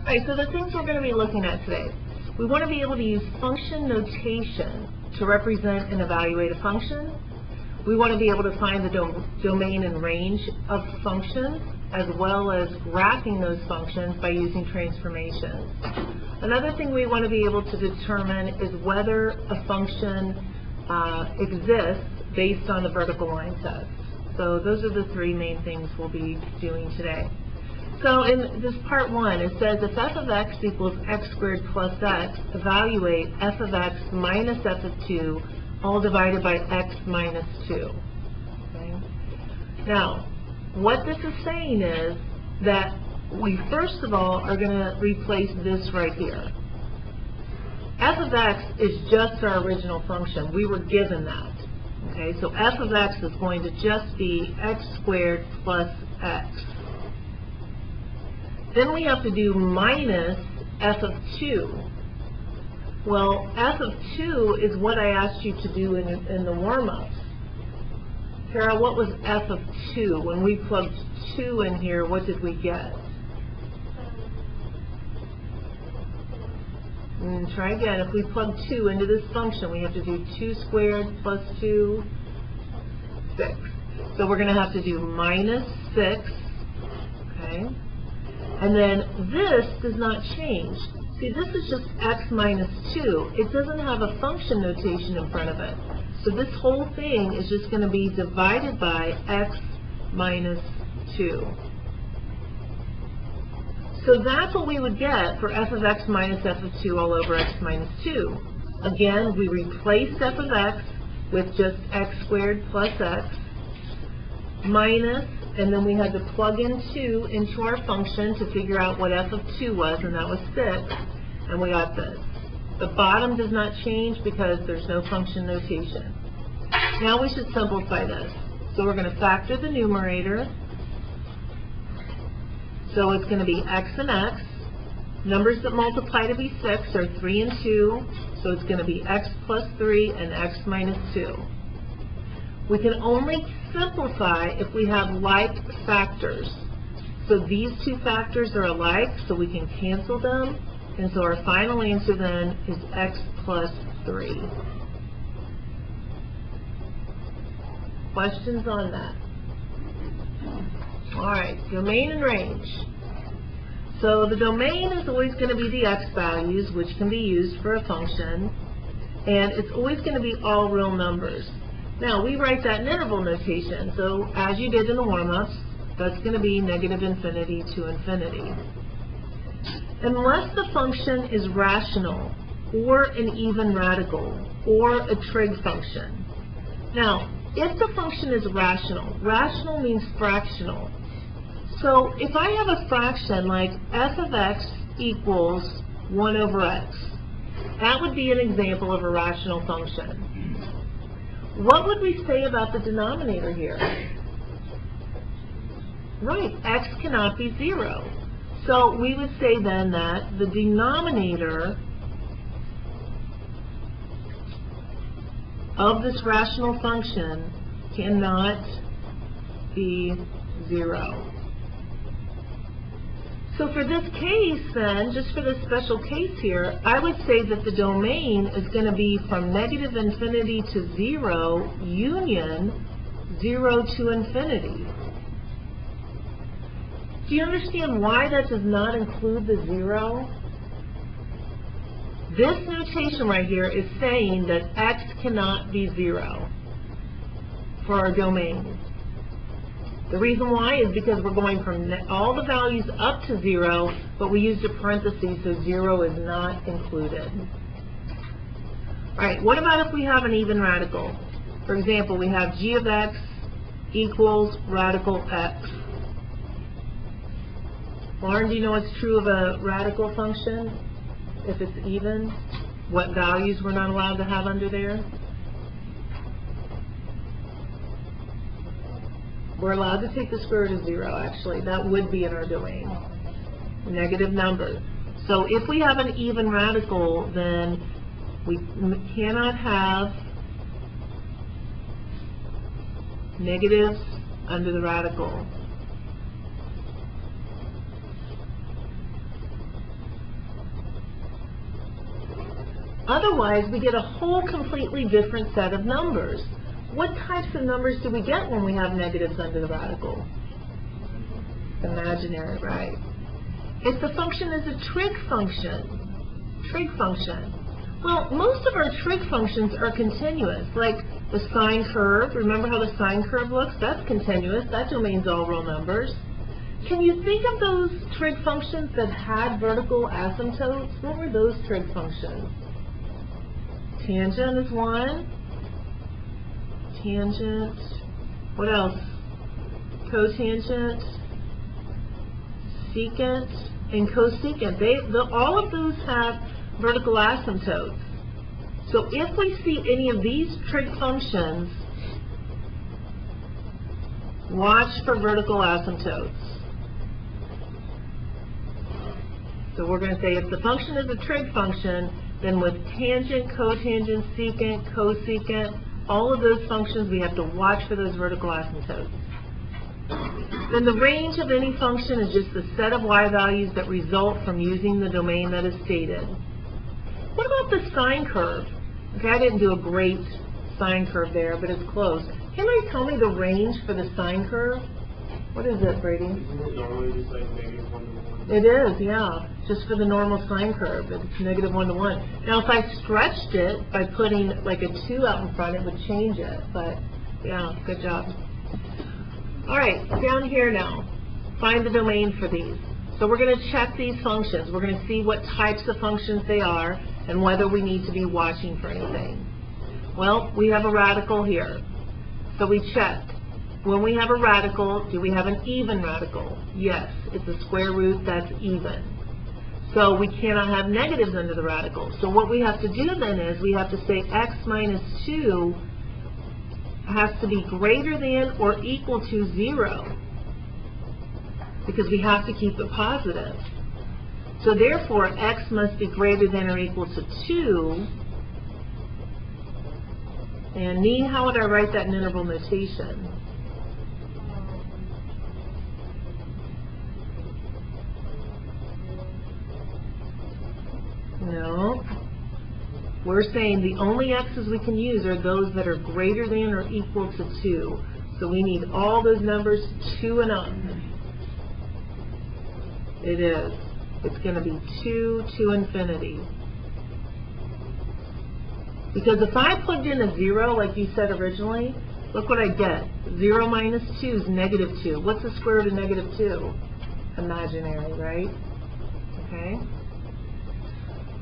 Alright, so the things we're going to be looking at today. We want to be able to use function notation to represent and evaluate a function. We want to be able to find the domain and range of functions, as well as graphing those functions by using transformations. Another thing we want to be able to determine is whether a function exists based on the vertical line test. So those are the three main things we'll be doing today. So in this part one, it says if f of x equals x squared plus x, evaluate f of x minus f of 2, all divided by x minus 2. Okay? Now, what this is saying is that we first of all are going to replace this right here. F of x is just our original function. We were given that. Okay, so f of x is going to just be x squared plus x. Then we have to do minus f of 2. Well, f of 2 is what I asked you to do in the warm-ups. Kara, what was f of 2? When we plugged 2 in here, what did we get? Try again. If we plug 2 into this function, we have to do 2 squared plus 2, 6. So we're going to have to do minus 6. Okay? And then this does not change. See, this is just x minus 2. It doesn't have a function notation in front of it. So this whole thing is just going to be divided by x minus 2. So that's what we would get for f of x minus f of 2 all over x minus 2. Again, we replaced f of x with just x squared plus x minus, and then we had to plug in 2 into our function to figure out what f of 2 was, and that was 6, and we got this. The bottom does not change because there's no function notation. Now we should simplify this. So we're going to factor the numerator. So it's going to be x and x. Numbers that multiply to be 6 are 3 and 2. So it's going to be x plus 3 and x minus 2. We can only simplify if we have like factors. So these two factors are alike, so we can cancel them. And so our final answer then is x plus 3. Questions on that? All right, domain and range. So the domain is always going to be the x values, which can be used for a function, and it's always going to be all real numbers. Now, we write that in interval notation, so as you did in the warm-ups, that's going to be negative infinity to infinity. Unless the function is rational, or an even radical, or a trig function. Now, if the function is rational, rational means fractional. So if I have a fraction like f of x equals 1 over x, that would be an example of a rational function. What would we say about the denominator here? Right, x cannot be 0. So we would say then that the denominator of this rational function cannot be 0. So for this case then, just for this special case here, I would say that the domain is going to be from negative infinity to 0, union 0 to infinity. Do you understand why that does not include the 0? This notation right here is saying that x cannot be 0 for our domain. The reason why is because we're going from all the values up to 0, but we used a parenthesis, so 0 is not included. All right, what about if we have an even radical? For example, we have g of x equals radical x. Lauren, do you know what's true of a radical function? If it's even, what values we're not allowed to have under there? We're allowed to take the square root of 0, actually. That would be in our domain. Negative number. So if we have an even radical, then we cannot have negatives under the radical. Otherwise, we get a whole completely different set of numbers. What types of numbers do we get when we have negatives under the radical? Imaginary, right? If the function is a trig function, well, most of our trig functions are continuous, like the sine curve. Remember how the sine curve looks? That's continuous. That domain's all real numbers. Can you think of those trig functions that had vertical asymptotes? What were those trig functions? Tangent is one. Tangent. What else? Cotangent, secant, and cosecant. All of those have vertical asymptotes. So if we see any of these trig functions, watch for vertical asymptotes. So we're going to say if the function is a trig function, then with tangent, cotangent, secant, cosecant, all of those functions, we have to watch for those vertical asymptotes. Then the range of any function is just the set of y values that result from using the domain that is stated. What about the sine curve? Okay, I didn't do a great sine curve there, but it's close. Can you tell me the range for the sine curve? What is it, Brady? Isn't it normally just like -1 to 1? It is, yeah. Just for the normal sine curve, it's -1 to 1. Now, if I stretched it by putting like a 2 out in front, it would change it. But, yeah, good job. All right, down here now. Find the domain for these. So we're going to check these functions. We're going to see what types of functions they are and whether we need to be watching for anything. Well, we have a radical here. So we check. When we have a radical, do we have an even radical? Yes, it's a square root that's even. So we cannot have negatives under the radical. So what we have to do then is we have to say x minus 2 has to be greater than or equal to 0, because we have to keep it positive. So therefore, x must be greater than or equal to 2. And Nee, how would I write that in interval notation? No. We're saying the only x's we can use are those that are greater than or equal to 2. So we need all those numbers 2 and up. It is. It's going to be 2 to infinity. Because if I plugged in a 0, like you said originally, look what I get. 0 minus 2 is -2. What's the square root of -2? Imaginary, right? Okay.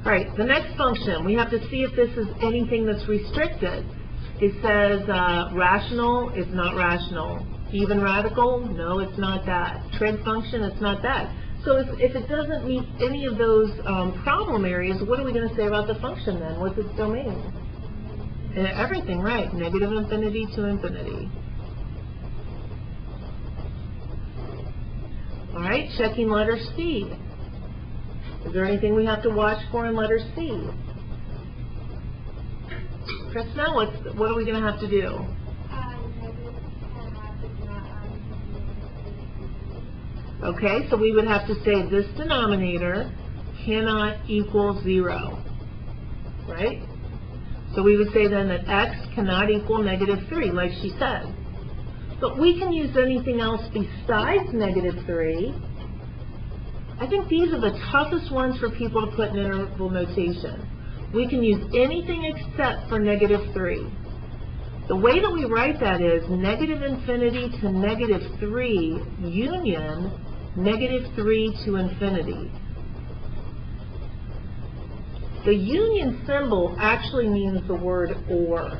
All right, the next function, we have to see if this is anything that's restricted. It says rational, it's not rational. Even radical, no, it's not that. Trig function, it's not that. So if it doesn't meet any of those problem areas, what are we going to say about the function then? What's its domain? Everything, right. Negative infinity to infinity. All right, checking letter C. Is there anything we have to watch for in letter C? Chris, now what are we going to have to do? Okay, so we would have to say this denominator cannot equal 0, right? So we would say then that x cannot equal -3, like she said. But we can use anything else besides -3. I think these are the toughest ones for people to put in interval notation. We can use anything except for -3. The way that we write that is negative infinity to -3 union -3 to infinity. The union symbol actually means the word or.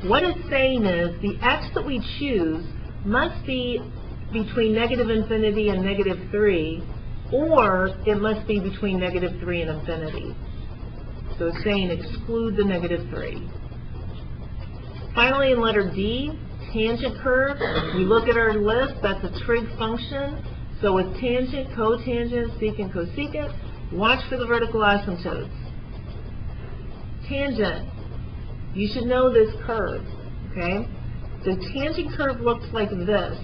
What it's saying is the x that we choose must be between negative infinity and -3, or it must be between -3 and infinity. So it's saying exclude the -3. Finally, in letter D, tangent curve, we look at our list, that's a trig function. So with tangent, cotangent, secant, cosecant, watch for the vertical asymptotes. Tangent, you should know this curve, okay? The tangent curve looks like this.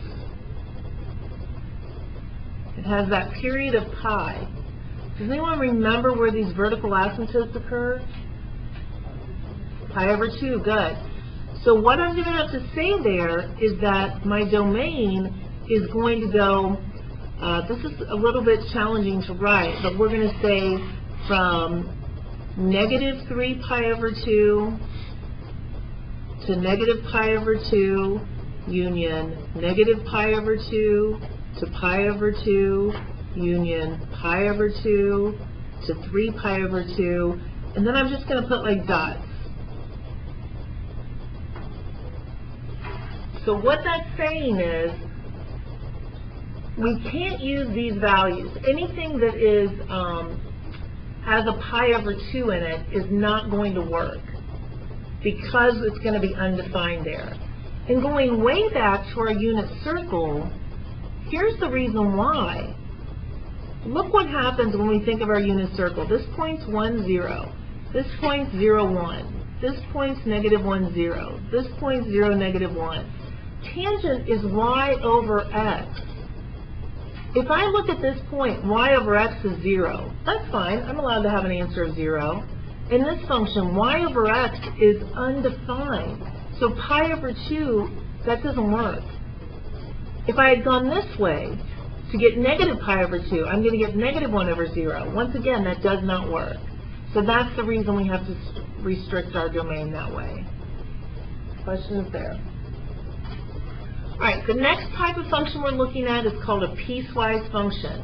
It has that period of pi. Does anyone remember where these vertical asymptotes occur? Pi over 2, good. So what I'm going to have to say there is that my domain is going to go, this is a little bit challenging to write, but we're going to say from negative 3 pi over 2 to negative pi over 2 union negative pi over 2 to pi over 2 union pi over 2 to 3 pi over 2, and then I'm just going to put like dots. So what that's saying is we can't use these values. Anything that is has a pi over 2 in it is not going to work because it's going to be undefined there. And going way back to our unit circle, here's the reason why. Look what happens when we think of our unit circle. This point's 1, 0. This point's 0, 1. This point's negative 1, 0. This point's 0, negative 1. Tangent is y over x. If I look at this point, y over x is 0. That's fine. I'm allowed to have an answer of 0. In this function, y over x is undefined. So pi over 2, that doesn't work. If I had gone this way, to get negative pi over 2, I'm going to get negative 1 over 0. Once again, that does not work. So that's the reason we have to restrict our domain that way. Questions there? All right, the next type of function we're looking at is called a piecewise function.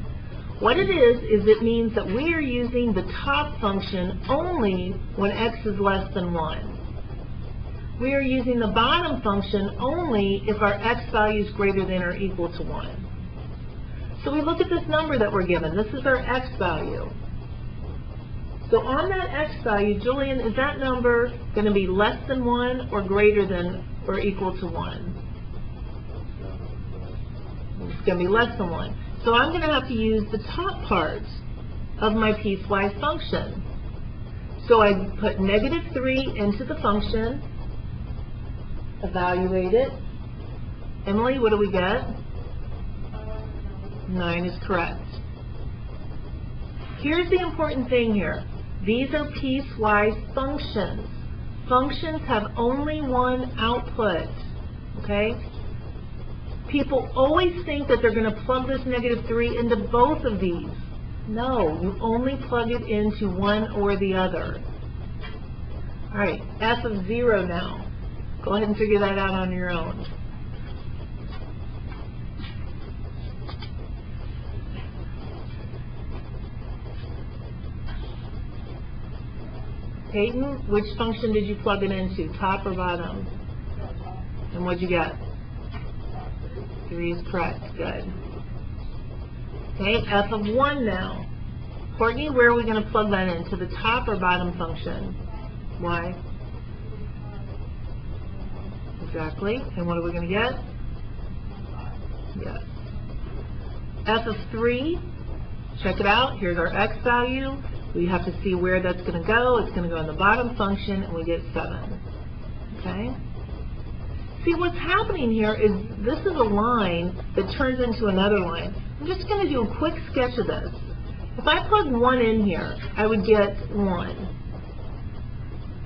What it is it means that we are using the top function only when x is less than 1. We are using the bottom function only if our x value is greater than or equal to 1. So we look at this number that we're given. This is our x value. So on that x value, Julian, is that number going to be less than 1 or greater than or equal to 1? It's going to be less than 1. So I'm going to have to use the top part of my piecewise function. So I put negative 3 into the function, evaluate it. Emily, what do we get? 9 is correct. Here's the important thing here. These are piecewise functions. Functions have only one output, okay? People always think that they're going to plug this negative 3 into both of these. No, you only plug it into one or the other. All right, f of 0 now. Go ahead and figure that out on your own. Peyton, which function did you plug it into, top or bottom? And what'd you get? 3 is correct. Good. Okay, f of 1 now. Courtney, where are we going to plug that in? To the top or bottom function? Why? Exactly. And what are we going to get? Yes. F of 3, check it out. Here's our x value. We have to see where that's going to go. It's going to go in the bottom function, and we get 7. Okay? See, what's happening here is this is a line that turns into another line. I'm just going to do a quick sketch of this. If I plug 1 in here, I would get 1.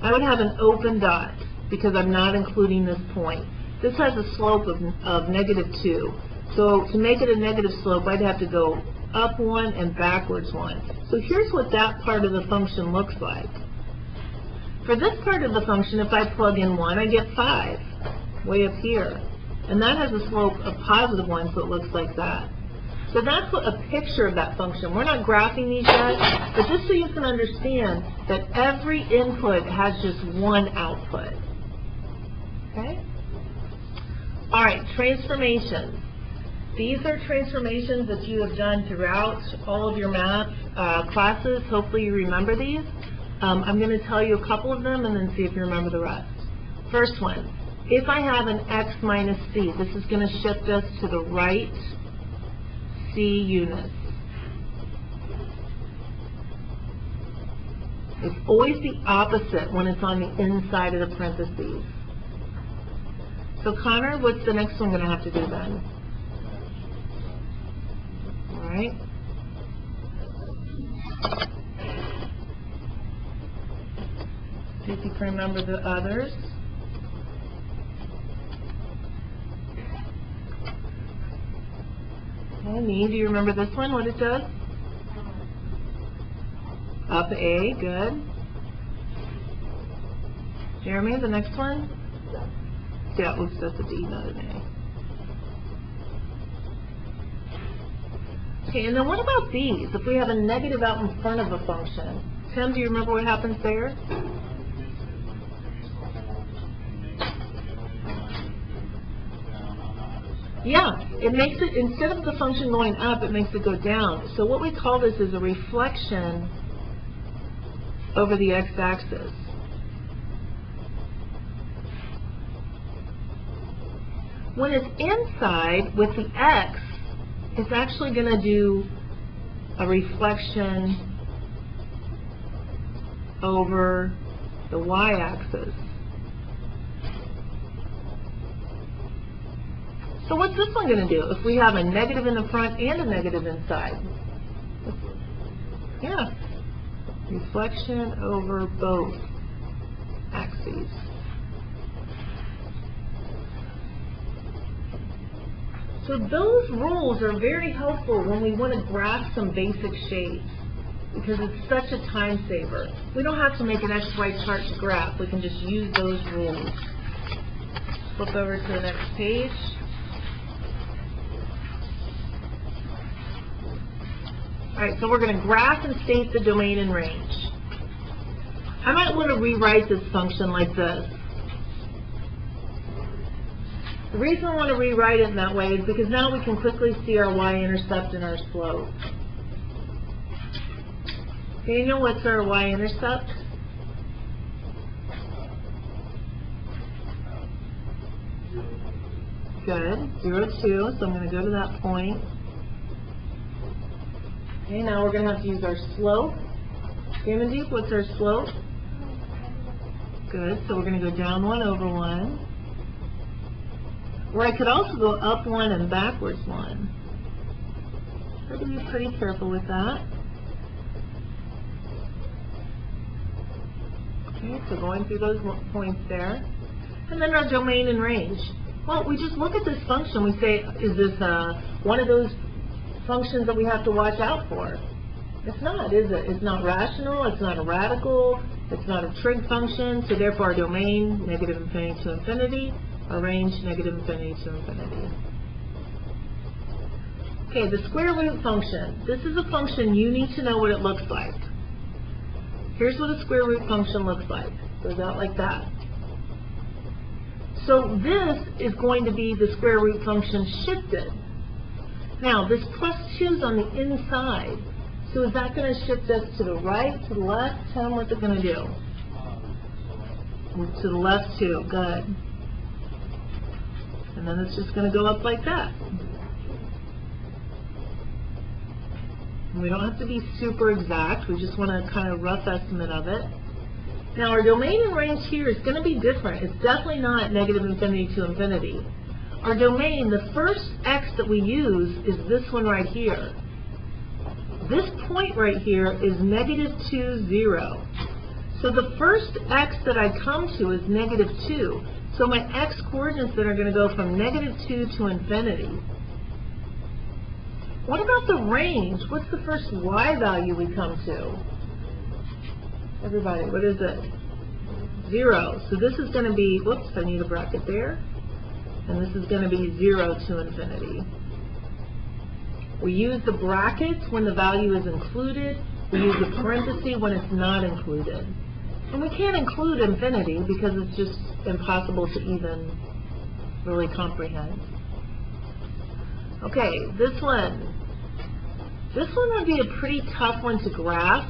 I would have an open dot because I'm not including this point. This has a slope of negative 2. So to make it a negative slope, I'd have to go up 1 and backwards 1. So here's what that part of the function looks like. For this part of the function, if I plug in 1, I get 5. Way up here, and that has a slope of positive 1, so it looks like that. So that's what a picture of that function. We're not graphing these yet, but just so you can understand that every input has just one output. Okay? All right, transformations. These are transformations that you have done throughout all of your math classes. Hopefully you remember these. I'm going to tell you a couple of them and then see if you remember the rest. First one. If I have an x minus c, this is going to shift us to the right c units. It's always the opposite when it's on the inside of the parentheses. So Connor, what's the next one going to have to do then? All right. can remember the others. Okay, Nee, do you remember this one, what it does? Up A, good. Jeremy, the next one? Yeah, oops, that's a D, not an A. Okay, and then what about these? If we have a negative out in front of a function. Tim, do you remember what happens there? Yeah, it makes it, instead of the function going up, it makes it go down. So what we call this is a reflection over the x-axis. When it's inside with the x, it's actually going to do a reflection over the y-axis. So what's this one going to do if we have a negative in the front and a negative inside? Yeah, reflection over both axes. So those rules are very helpful when we want to graph some basic shapes, because it's such a time saver. We don't have to make an XY chart to graph. We can just use those rules. Flip over to the next page. All right, so we're going to graph and state the domain and range. I might want to rewrite this function like this. The reason I want to rewrite it in that way is because now we can quickly see our y-intercept and our slope. Daniel, what's our y-intercept? Good, 0, 2, so I'm going to go to that point. Okay, now we're going to have to use our slope. Deep, what's our slope? Good, so we're going to go down 1 over 1. Or I could also go up 1 and backwards 1. I have to be pretty careful with that. Okay, so going through those points there. And then our domain and range. Well, we just look at this function. We say, is this one of those functions that we have to watch out for? It's not, is it? It's not rational. It's not a radical. It's not a trig function. So therefore, our domain, negative infinity to infinity. Our range, negative infinity to infinity. Okay, the square root function. This is a function you need to know what it looks like. Here's what a square root function looks like. It goes out like that. So this is going to be the square root function shifted. Now, this +2 is on the inside. So is that going to shift us to the right, to the left? Tell them what they're going to do. To the left too. Good. And then it's just going to go up like that. And we don't have to be super exact. We just want a kind of rough estimate of it. Now our domain and range here is going to be different. It's definitely not negative infinity to infinity. Our domain, the first x that we use is this one right here. This point right here is -2, 0. So the first x that I come to is -2. So my x coordinates then are going to go from -2 to infinity. What about the range? What's the first y value we come to? Everybody, what is it? 0. So this is going to be, whoops, I need a bracket there. And this is going to be 0 to infinity. We use the brackets when the value is included. We use the parenthesis when it's not included. And we can't include infinity because it's just impossible to even really comprehend. Okay, this one. This one would be a pretty tough one to graph.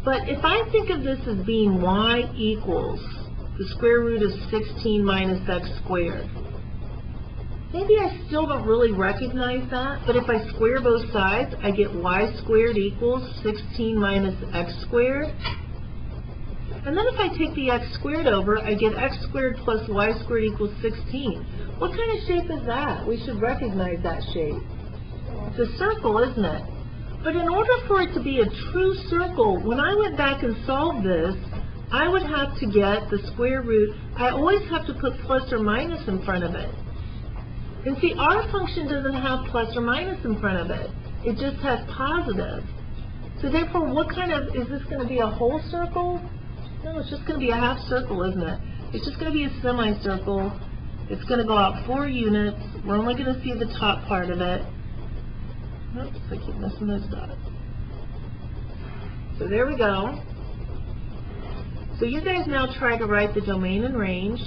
But if I think of this as being y equals the square root of 16 minus x squared, maybe I still don't really recognize that, but if I square both sides, I get y squared equals 16 minus x squared. And then if I take the x squared over, I get x squared plus y squared equals 16. What kind of shape is that? We should recognize that shape. It's a circle, isn't it? But in order for it to be a true circle, when I went back and solved this, I would have to get the square root. I always have to put plus or minus in front of it. And see, our function doesn't have plus or minus in front of it. It just has positive. So therefore, what kind of, is this going to be a whole circle? No, it's just going to be a half circle, isn't it? It's just going to be a semicircle. It's going to go out 4 units. We're only going to see the top part of it. Oops, I keep missing those dots. So there we go. So you guys now try to write the domain and range.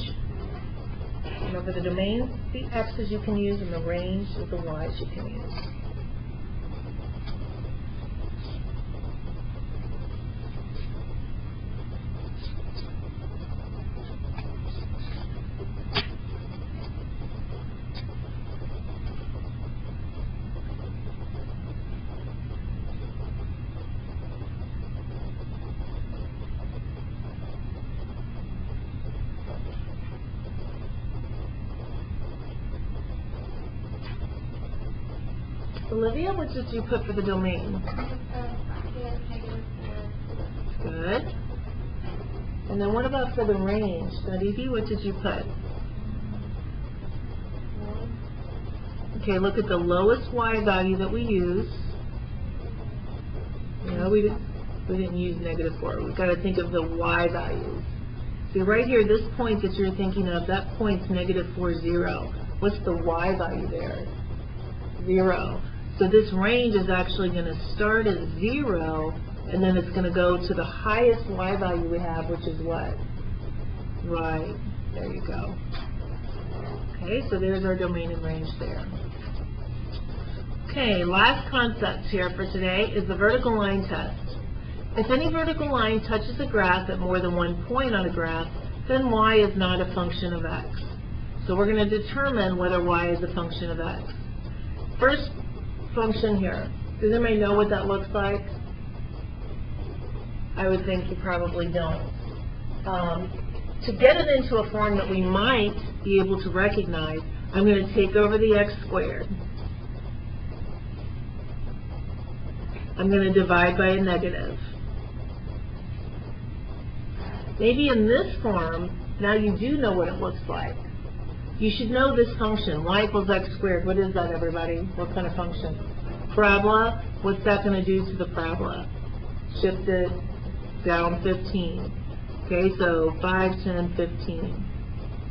Remember, the domain, the x's you can use, and the range is the y's you can use. Olivia, what did you put for the domain? Good. And then what about for the range? Naditi, what did you put? Okay, look at the lowest y value that we use. No, we didn't use -4. We've got to think of the y values. See, right here, this point that you're thinking of, that point's -4, 0. What's the y value there? 0. So this range is actually going to start at 0, and then it's going to go to the highest y value we have, which is what? Right. There you go. Okay, so there's our domain and range there. Okay, last concept here for today is the vertical line test. If any vertical line touches a graph at more than one point on a graph, then y is not a function of x. So we're going to determine whether y is a function of x. First function here. Does anybody know what that looks like? I would think you probably don't. To get it into a form that we might be able to recognize, I'm going to take over the x squared. I'm going to divide by a negative. Maybe in this form, now you do know what it looks like. You should know this function, y equals x squared. What is that, everybody? What kind of function? Parabola. What's that going to do to the parabola? Shift it down 15. Okay, so 5, 10, 15.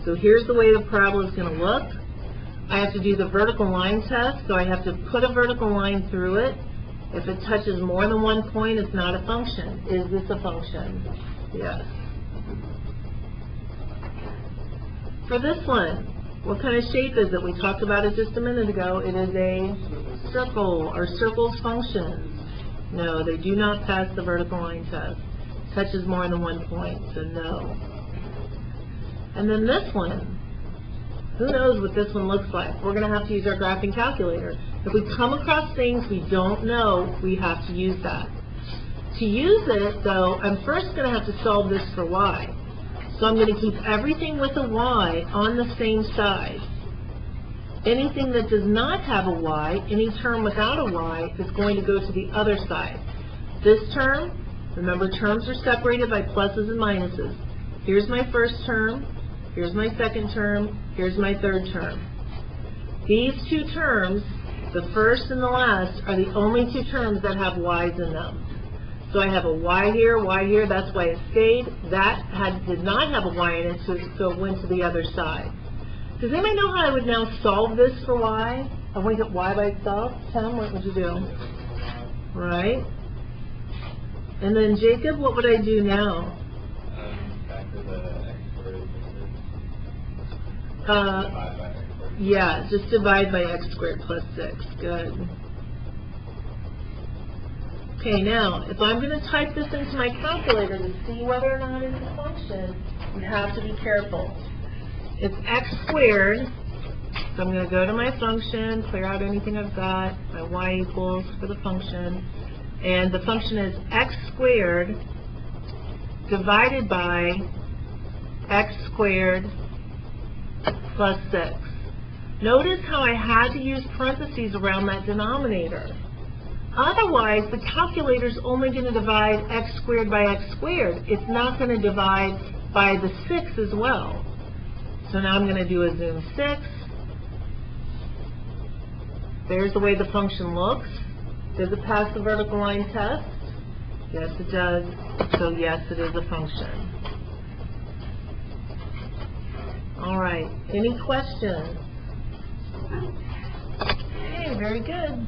So here's the way the parabola is going to look. I have to do the vertical line test, so I have to put a vertical line through it. If it touches more than one point, it's not a function. Is this a function? Yes. For this one, what kind of shape is it? We talked about it just a minute ago. It is a circle, or circles functions. No, they do not pass the vertical line test. Touches more than one point, so no. And then this one, who knows what this one looks like? We're going to have to use our graphing calculator. If we come across things we don't know, we have to use that. To use it, though, I'm first going to have to solve this for y. So I'm going to keep everything with a y on the same side. Anything that does not have a y, any term without a y, is going to go to the other side. This term, remember, terms are separated by pluses and minuses. Here's my first term, here's my second term, here's my third term. These two terms, the first and the last, are the only two terms that have y's in them. So I have a y here, that's why it stayed. That did not have a y in it, so it went to the other side. Does anybody know how I would now solve this for y? I want to get y by itself. Tim, what would you do? Right? And then Jacob, what would I do now? Factor the x squared. Yeah, just divide by x squared plus 6. Good. Okay, now, if I'm going to type this into my calculator to see whether or not it's a function, you have to be careful. It's x squared, so I'm going to go to my function, clear out anything I've got, my y equals for the function, and the function is x squared divided by x squared plus 6. Notice how I had to use parentheses around that denominator. Otherwise, the calculator's only going to divide x squared by x squared. It's not going to divide by the 6 as well. So now I'm going to do a zoom 6. There's the way the function looks. Does it pass the vertical line test? Yes, it does. So yes, it is a function. All right. Any questions? Okay, very good.